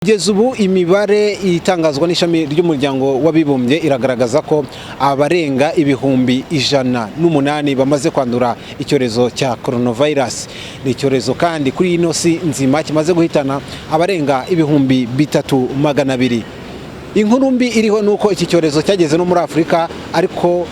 Kugeza ubu imibare itangazwa n'ishami ry'umuryango w'abibumbye iragaragaza ko abarenga ibihumbi 108 bamaze kwandura icyorezo cya coronavirus. Ni icyorezo kandi kuri ino si nzima kimaze guhitana abarenga ibihumbi 3200. Inkuru mbi iriho nuko iki cyorezo cyageze no muri Afrika, ariko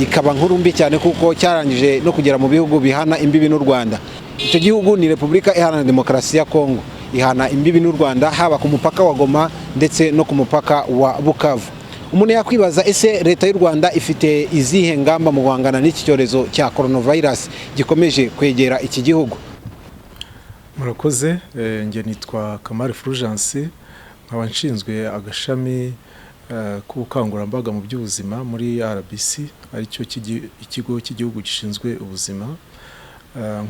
ikaba nkuru mbi cyane kuko cyarangije no kugera mu bihugu bihana imbibi n'u Rwanda. Icyo gihugu ni Repubulika Iharanira Demokarasi ya Kongo, ihana imbibi n'u Rwanda haba ku mupaka wa Goma ndetse no ku mupaka wa Bukavu. Umuntu yakwibaza, ese leta y'u Rwanda ifite izihe ngamba mu guhangana n'iki cyorezo cya coronavirus gikomeje kwegera iki gihugu? Murakoze, nge nitwa Kamari Fulgence, nkaba nshinzwe agashami k'ubukangurambaga mu by'ubuzima muri RBC, aricyo ikigo cy'igihugu gishinzwe ubuzima.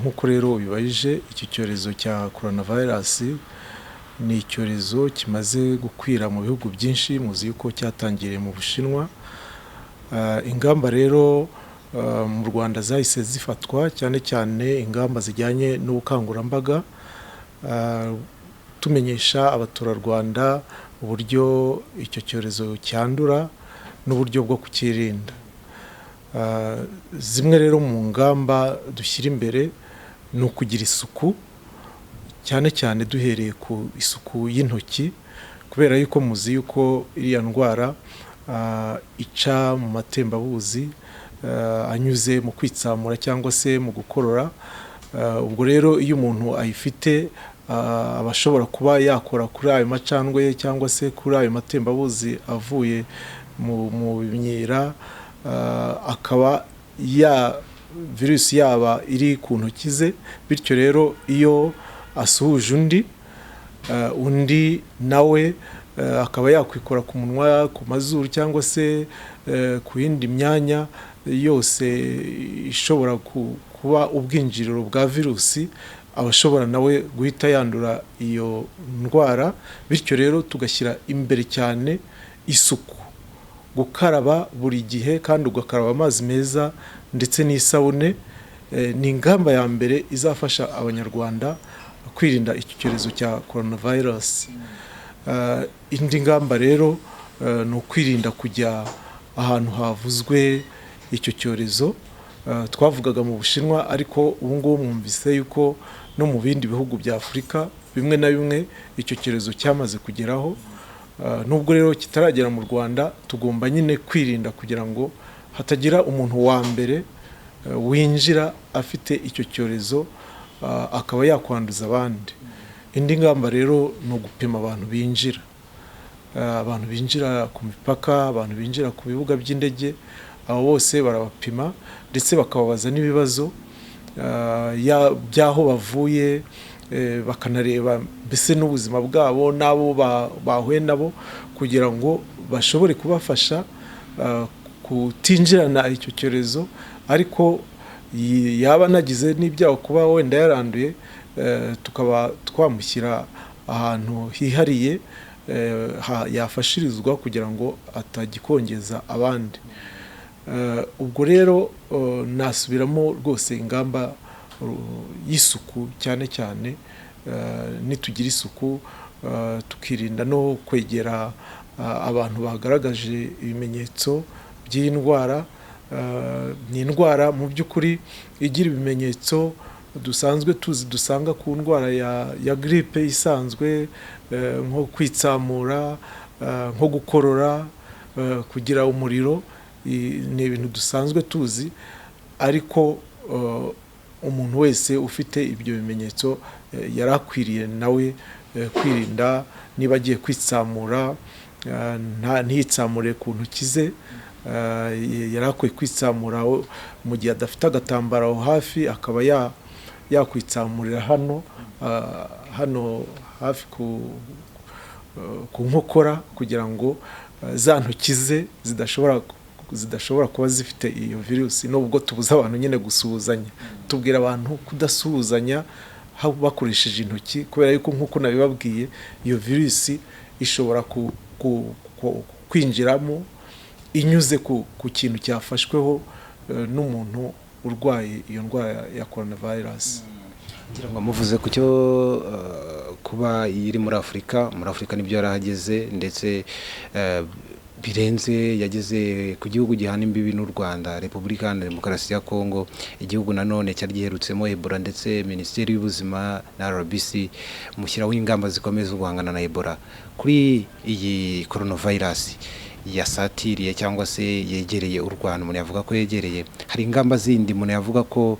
Nk'uko rero bibaje, iki cyorezo cya coronavirus ni icyorezo kimaze gukwira mu bihugu byinshi, muzi yuko cyatangiriye mu Bushinwa. Ingamba rero mu Rwanda zahise zifatwa, cyane cyane ingamba zijyanye n'ubukangurambaga, tumenyesha abaturarwanda uburyo icyo cyorezo cyandura n'uburyo bwo kukirinda. Zimwe rero mu ngamba dushyira imbere ni ukugira isuku, cyane cyane duhereye ku isuku y'intoki, kubera yuko muzi yuko iriya ndwara ica mu matembabuzi anyuze mu kwitsamura cyangwa se mu gukorora. Ubwo rero iyo umuntu ayifite abashobora kuba yakora kuri ayo macandwe cyangwa se kuri ayo matembabuzi avuye mu bimyira, akaba virusi yaba iri ku ntoki ze, bityo rero iyo asuhuje undi nawe akaba yakwikora ku munwa, ku mazuru cyangwa se ku yindi myanya yose ishobora kuba ubwinjiriro bwa virusi, abashobora nawe guhita yandura iyo ndwara. Bityo rero tugashyira imbere cyane isuku, gukaraba buri gihe kandi ugakaraba amazi meza ndetse n'isabune. Ni ingamba ya mbere izafasha abanyarwanda kwirinda iki cyorezo cya coronavirus. Indi ngamba rero ni ukwirinda kujya ahantu havuzwe icyo cyorezo. Twavugaga mu Bushinwa, ariko ubu ngubu mwumvise yuko no mu bindi bihugu bya Afurika bimwe na bimwe icyo cyorezo cyamaze kugeraho. Nubwo rero kitaragera mu Rwanda, tugomba nyine kwirinda kugira ngo hatagira umuntu wa mbere winjira afite icyo cyorezo akaba yakwanduza abandi. Indi ngamba rero ni ugupima abantu binjira ku mipaka, abantu binjira ku bibuga by'indege, abo bose barabapima ndetse bakababaza n'ibibazo by'aho bavuye, bakanareba mbese n'ubuzima bwabo n'abo bahuye nabo, kugira ngo bashobore kubafasha kutinjirana icyo cyorezo. Ariko yaba nagize n'ibyago kuba wenda yaranduye, tukaba twamushyira ahantu hihariye yafashirizwa kugira ngo atagikongeza abandi. Ubwo rero nasubiramo rwose ingamba y'isuku, cyane cyane nitugira isuku tukirinda no kwegera abantu bagaragaje ibimenyetso by'iyi ndwara. Ni indwara mu by'ukuri igira ibimenyetso dusanzwe tuzi, dusanga ku ndwara ya gripe isanzwe, nko kwitsamura, nko gukorora, kugira umuriro. Ni ibintu dusanzwe tuzi, ariko umuntu wese ufite ibyo bimenyetso yarakwiriye nawe kwirinda. Niba agiye kwitsamura, ntiyitsamure ku ntoki ze, yarakwiye kwitsamura mu gihe adafite agatambaro aho hafi, akaba yakwitsamurira hano hafi ku nkokora, kugira ngo za ntoki ze zidashobora kuba zifite iyo virusi. Nubwo tubuza abantu nyine gusuhuzanya, tubwira abantu kudasuhuzanya bakoresheje intoki, kubera yuko nk'uko nabibabwiye, iyo virusi ishobora kwinjiramo inyuze ku kintu cyafashweho n'umuntu urwaye iyo ndwara ya coronavirus. Ngira ngo muvuze ku kuba iri muri Afurika nibyo yarahageze ndetse birenze yageze ku gihugu gihana imbibi n'u Rwanda, Repubulika Iharanira Demokarasi ya Kongo, igihugu nanone cyari giherutsemo Ebola ndetse Minisiteri y'Ubuzima na RBC mushyiraho ingamba zikomeye zo guhangana na Ebola. Kuri iyi coronavirus yasatiriye cyangwa se yegereye u Rwanda, umuntu yavuga ko yegereye, hari ingamba zindi umuntu yavuga ko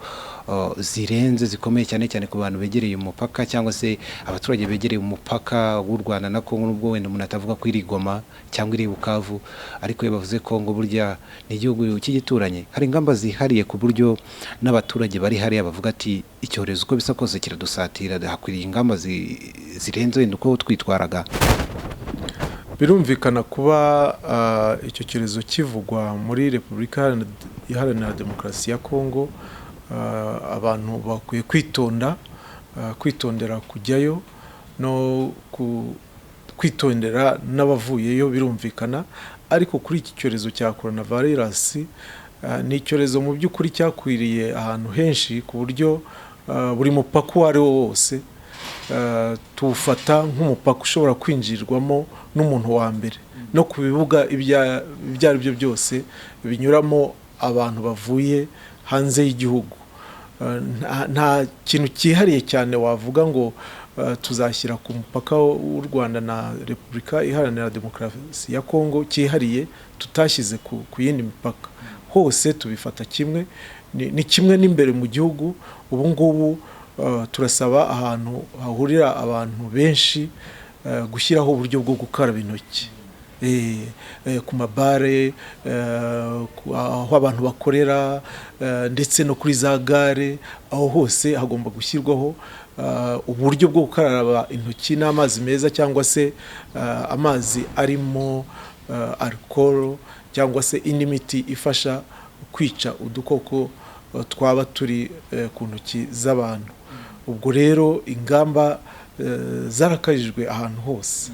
zirenze zikomeye cyane cyane ku bantu begereye umupaka cyangwa se abaturage begereye umupaka w'u Rwanda na Kongo, nubwo wenda umuntu atavuga ko iri Goma cyangwa iri Bukavu, ariko iyo bavuze Kongo burya ni igihugu cy'igituranye. Hari ingamba zihariye ku buryo n'abaturage bari hariya bavuga ati icyorezo uko bisa kose kiradusatira, hakwiriye ingamba zirenze wenda uko twitwaraga. Birumvikana kuba icyo cyorezo kivugwa muri Repubulika Iharanira Demokarasi ya Kongo, abantu bakwiye kwitondera kujyayo no kwitondera n'abavuyeyo, birumvikana. Ariko kuri iki cyorezo cya coronavirus ni icyorezo mu by'ukuri cyakwiriye ahantu henshi ku buryo buri mupaka uwo ari wo wose tuwufata nk'umupaka ushobora kwinjirwamo n'umuntu wa mbere, no ku bibuga ibyo ari byo byose binyuramo abantu bavuye hanze y'igihugu. Nta kintu cyihariye cyane wavuga ngo tuzashyira ku mupaka w'u Rwanda na Repubulika Iharanira Demokarasi ya Kongo cyihariye tutashyize ku yindi mipaka. Hose tubifata kimwe, ni kimwe n'imbere mu gihugu. Ubu ngubu turasaba ahantu hahurira abantu benshi gushyiraho uburyo bwo gukaraba intoki, ku mabare, aho abantu bakorera, ndetse no kuri za gare, aho hose hagomba gushyirwaho uburyo bwo gukaraba intoki n'amazi meza cyangwa se amazi arimo alcohol cyangwa se indi miti ifasha kwica udukoko twaba turi ku ntoki z'abantu. Ubwo rero ingamba zarakajijwe ahantu hose.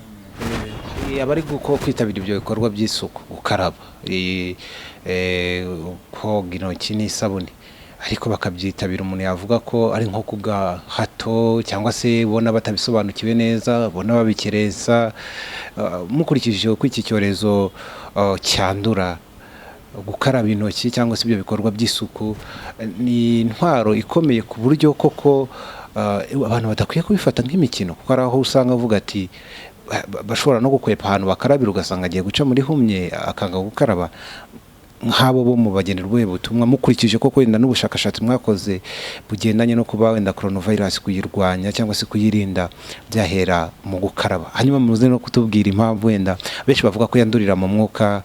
Abari kwitabira ibyo bikorwa by'isuku, gukaraba, koga intoki n'isabune, ariko bakabyitabira, umuntu yavuga ko ari nko ku gahato cyangwa se bona batabisobanukiwe neza, bona babikereza. Mukurikije uko iki cyorezo cyandura, gukaraba intoki cyangwa se ibyo bikorwa by'isuku ni intwaro ikomeye ku buryo koko abantu badakwiye kubifata nk'imikino, kuko ari aho usanga avuga ati bashobora no gukwepa ahantu bakarabira ugasanga agiye guca muri humye akanga gukaraba. Nk'abo bo mu bagenerwa ubutumwa, mukurikije koko wenda n'ubushakashatsi mwakoze bugendanye no kuba wenda coronavirus kuyirwanya cyangwa se kuyirinda byahera mu gukaraba, hanyuma muze no kutubwira impamvu wenda benshi bavuga ko yandurira mu mwuka,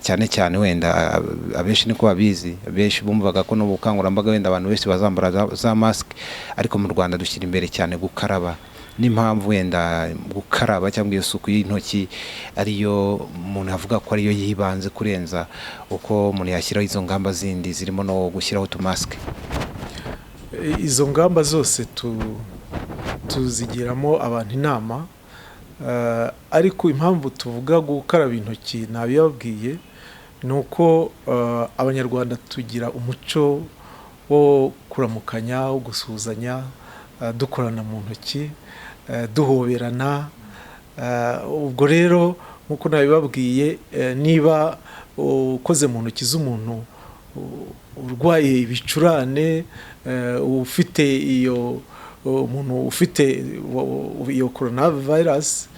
cyane cyane wenda abenshi niko babizi, benshi bumvaga ko no bukangurambaga wenda abantu benshi bazambara za mask, ariko mu Rwanda dushyira imbere cyane gukaraba. N'impamvu wenda gukaraba cyangwa iyo suku y'intoki ariyo umuntu avuga ko ariyo yibanze kurenza uko umuntu yashyiraho izo ngamba zindi zirimo no gushyiraho utumasike. Izo ngamba zose tuzigiramo abantu inama, ariko impamvu tuvuga gukaraba intoki nabibabwiye ni uko abanyarwanda tugira umuco wo kuramukanya, wo gusuhuzanya, dukorana mu ntoki, duhoberana. Ubwo rero nk'uko nabibabwiye, niba ukoze mu ntoki z'umuntu urwaye ibicurane, ufite umuntu ufite iyo coronavirus,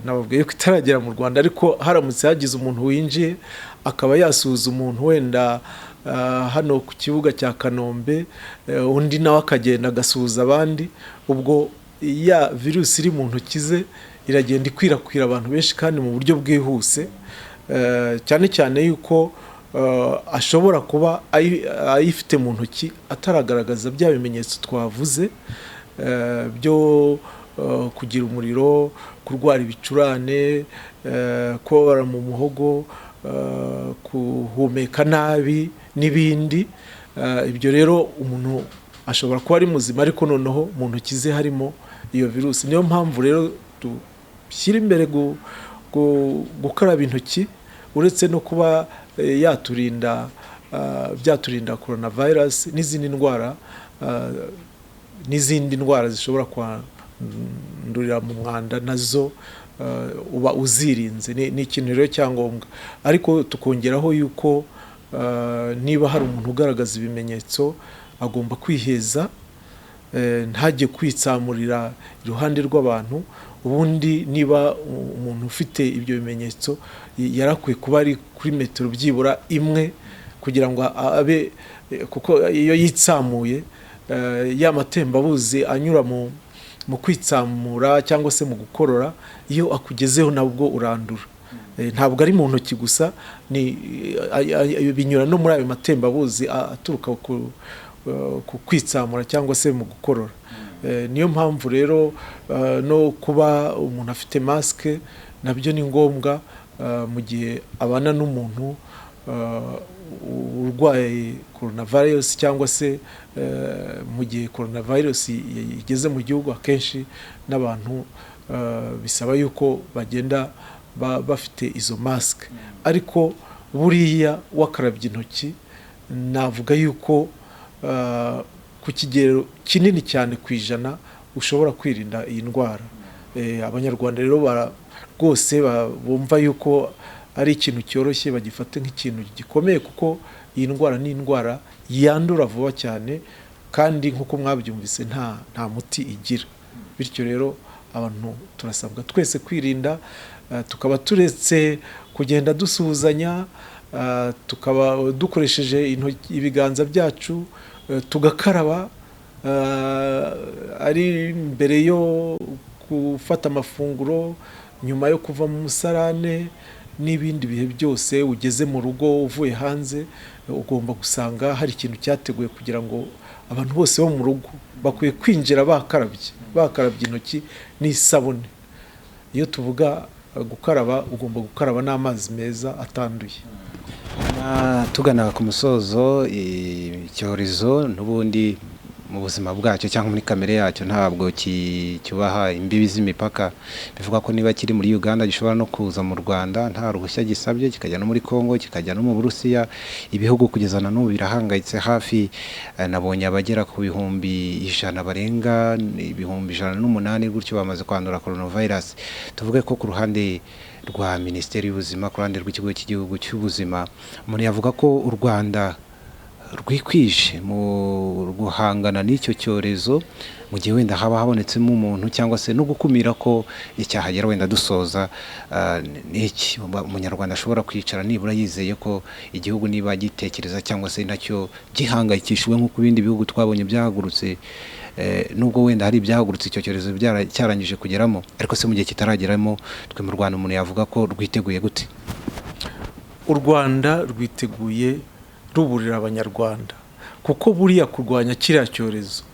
nababwiye ko itaragera mu Rwanda, ariko haramutse hagize umuntu winjiye akaba yasuhuza umuntu wenda hano ku kibuga cya Kanombe, undi nawe akagenda agasuhuza abandi, ubwo ya virusi iri mu ntoki ze iragenda ikwirakwira abantu benshi kandi mu buryo bwihuse, cyane cyane yuko ashobora kuba ayifite mu ntoki ataragaragaza bya bimenyetso twavuze byo kugira umuriro, kurwara ibicurane, kubabara mu muhogo, kuhumeka nabi n'ibindi. Ibyo rero umuntu ashobora kuba ari muzima ariko noneho mu ntoki ze harimo iyo virusi. Niyo mpamvu rero dushyira imbere gukaraba intoki, uretse no kuba byaturinda coronavirus n'izindi ndwara zishobora kwandurira mu mwanda nazo uba uzirinze. Ni ikintu rero cyangombwa, ariko tukongeraho yuko niba hari umuntu ugaragaza ibimenyetso agomba kwiheza, ntajye kwitsamurira iruhande rw'abantu. Ubundi niba umuntu ufite ibyo bimenyetso yarakwiye kuba ari kuri metero byibura imwe kugira ngo abe, kuko iyo yitsamuye ya matembabuzi anyura mu kwitsamura cyangwa se mu gukorora, iyo akugezeho nabwo urandura. Ntabwo ari mu ntoki gusa, binyura no muri ayo matembabuzi aturuka ku kwitsamura cyangwa se mu gukorora. Niyo mpamvu rero no kuba umuntu afite masike nabyo ni ngombwa mu gihe abana n'umuntu urwaye coronavirus, cyangwa se mu gihe coronavirus igeze mu gihugu. Akenshi n'abantu bisaba yuko bagenda bafite izo masike, ariko buriya wakarabye intoki navuga yuko ku kigero kinini cyane ku ijana ushobora kwirinda iyi ndwara. Abanyarwanda rero rwose bumva yuko ari ikintu cyoroshye, bagifate nk'ikintu gikomeye, kuko iyi ndwara ni indwara yandura vuba cyane, kandi nk'uko mwabyumvise nta muti igira. Bityo rero abantu turasabwa twese kwirinda, tukaba turetse kugenda dusuhuzanya, tukaba dukoresheje ibiganza byacu, tugakaraba ari mbere yo gufata amafunguro, nyuma yo kuva mu musarane, n'ibindi bihe byose ugeze mu rugo uvuye hanze. Ugomba gusanga hari ikintu cyateguye kugira ngo abantu bose bo mu rugo bakwiye kwinjira bakarabye intoki n'isabune. Iyo tuvuga gukaraba, ugomba gukaraba n'amazi meza atanduye. Tugana ku musozo, icyorezo n'ubundi mu buzima bwacyo cyangwa muri kamere yacyo ntabwo cyubaha imbibi z'imipaka. Bivuga ko niba kiri muri Uganda gishobora no kuza mu Rwanda nta ruhushya gisabye, kikajya no muri Kongo, kikajya no mu Burusiya. Ibihugu kugeza na n'ubu birahangayitse. Hafi nabonye abagera ku bihumbi 100 barenga ibihumbi 108 gutyo bamaze kwandura coronavirus. Tuvuge ko ku ruhande rwa Minisiteri y'Ubuzima, ku ruhande rw'ikigo cy'igihugu cy'ubuzima, umuntu yavuga ko u Rwanda rwikwije mu guhangana n'icyo cyorezo, mu gihe wenda haba habonetsemo umuntu cyangwa se no gukumira ko icyahagera. Wenda dusoza, n'iki umunyarwanda ashobora kwicara nibura yizeye ko igihugu niba gitekereza cyangwa se nacyo gihangayikishijwe nk'uko ibindi bihugu twabonye byahagurutse, nubwo wenda hari ibyahagurutse icyo cyorezo cyarangije kugeramo, ariko se mu gihe kitarageramo twe mu Rwanda umuntu yavuga ko rwiteguye gute? U Rwanda rwiteguye ruburira abanyarwanda, kuko buriya kurwanya kiriya cyorezo,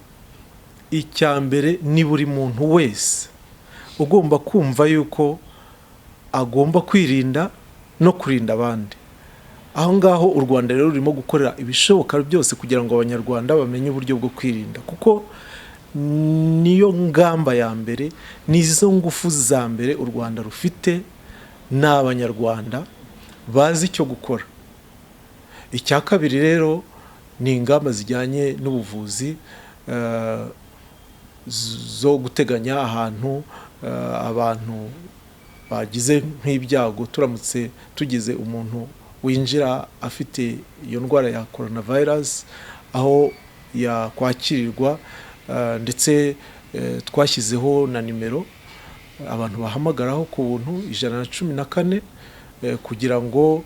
icya mbere ni buri muntu wese ugomba kumva yuko agomba kwirinda no kurinda abandi. Aho ngaho u Rwanda rero rurimo gukorera ibishoboka byose kugira ngo abanyarwanda bamenye uburyo bwo kwirinda, kuko niyo ngamba ya mbere, nizo ngufu za mbere u Rwanda rufite n'abanyarwanda bazi icyo gukora. Icya kabiri rero ni ingamba zijyanye n'ubuvuzi, zo guteganya ahantu abantu bagize nk'ibyago. Turamutse tugize umuntu winjira afite iyo ndwara ya coronavirus, aho yakwakirirwa, ndetse twashyizeho na nimero abantu bahamagaraho ku buntu 114 kugira ngo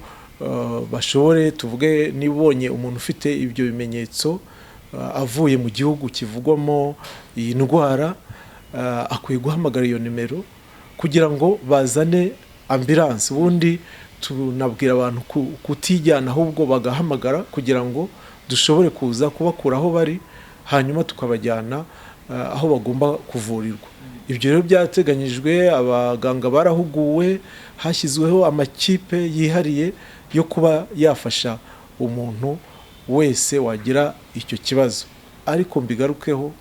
bashobore, tuvuge nibonye umuntu ufite ibyo bimenyetso avuye mu gihugu kivugwamo iyi ndwara, akwiye guhamagara iyo nimero kugira ngo bazane ambulance. Ubundi tunabwira abantu kutijyana, ahubwo bagahamagara kugira ngo dushobore kuza kubakura aho bari, hanyuma tukabajyana aho bagomba kuvurirwa. Ibyo rero byateganyijwe, abaganga barahuguwe, hashyizweho amakipe yihariye yo kuba yafasha umuntu wese wagira icyo kibazo. Ariko mbigarukeho,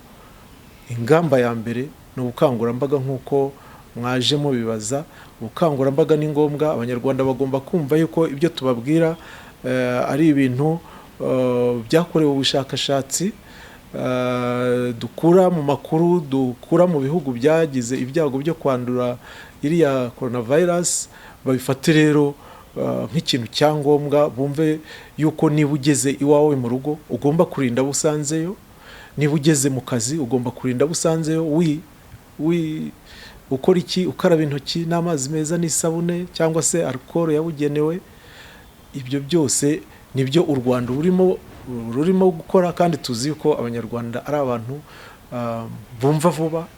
ingamba ya mbere ni ubukangurambaga nk'uko mwaje mubibaza. Ubukangurambaga ni ngombwa, abanyarwanda bagomba kumva yuko ibyo tubabwira ari ibintu byakorewe ubushakashatsi, dukura mu makuru, dukura mu bihugu byagize ibyago byo kwandura iriya coronavirus, babifate rero nk'ikintu cyangombwa. Bumve yuko niba ugeze iwawe mu rugo ugomba kurinda abo usanzeyo, niba ugeze mu kazi ugomba kurinda abo usanzeyo, ukora iki? Ukaraba intoki n'amazi meza n'isabune cyangwa se alcohol yabugenewe. Ibyo byose nibyo u Rwanda rurimo gukora, kandi tuzi ko abanyarwanda ari abantu bumva vuba.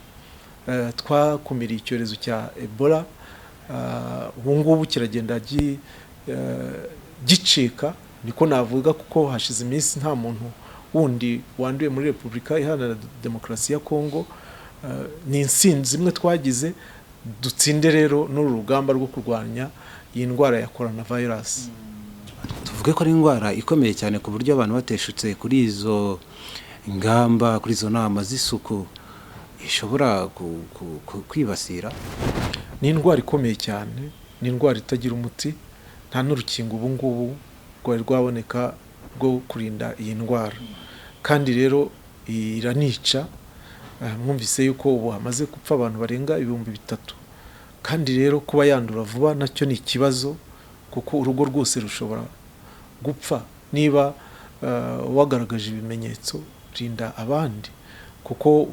Twakumiriye icyorezo cya Ebola, ubu ngubu kiragenda gicika, niko navuga, kuko hashize iminsi nta muntu wundi wanduye muri Repubulika Iharanira Demokarasi ya Kongo. Ni insinzi imwe twagize, dutsinde rero n'uru rugamba rwo kurwanya iyi ndwara ya coronavirus. Tuvuge ko ari indwara ikomeye cyane ku buryo abantu bateshutse kuri izo ingamba, kuri izo nama z'isuku, ishobora kwibasira. Ni indwara ikomeye cyane, ni indwara itagira umuti, nta n'urukingo ubu ngubu rwari rwaboneka rwo kurinda iyi ndwara, kandi rero iranica. Mwumvise yuko ubu hamaze gupfa abantu barenga 3,000, kandi rero kuba yandura vuba nacyo ni ikibazo, kuko urugo rwose rushobora gupfa niba wagaragaje ibimenyetso. Rinda abandi, kuko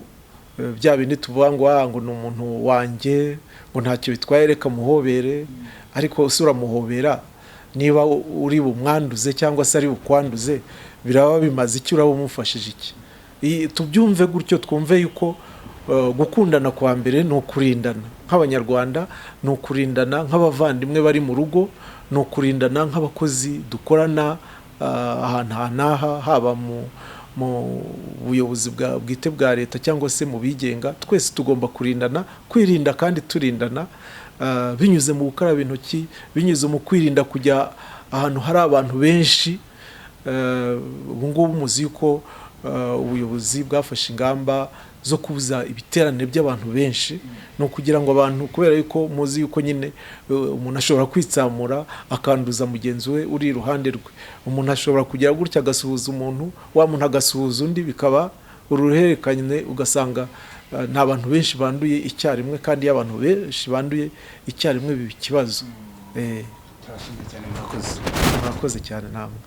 bya bindi tuvuga ngo ni umuntu wanjye, ngo ntacyo bitwaye reka muhobere, ariko usura muhobera niba uri bumwanduze cyangwa se ari bukwanduze, biraba bimaze iki? Uraba umufashije iki? Tubyumve gutyo, twumve yuko gukundana kwa mbere ni ukurindana nk'abanyarwanda, ni ukurindana nk'abavandimwe bari mu rugo, ni ukurindana nk'abakozi dukorana ahantu n'aha, haba mu buyobozi bwite bwa leta cyangwa se mu bigenga. Twese tugomba kurindana, kwirinda kandi turindana, binyuze mu gukaraba intoki, binyuze mu kwirinda kujya ahantu hari abantu benshi. Ubu ngubu muzi yuko ubuyobozi bwafashe ingamba zo kubuza ibiterane by'abantu benshi, no kugira ngo abantu, kubera yuko muzi yuko nyine umuntu ashobora kwitsamura akanduza mugenzi we uri iruhande rwe. Umuntu ashobora kugira gutya agasuhuza umuntu, wa muntu agasuhuza undi, bikaba uruhererekane, ugasanga nta bantu benshi banduye icyarimwe, kandi iyo abantu benshi banduye icyarimwe biba ikibazo. Turashimye cyane, murakoze. Murakoze cyane namwe.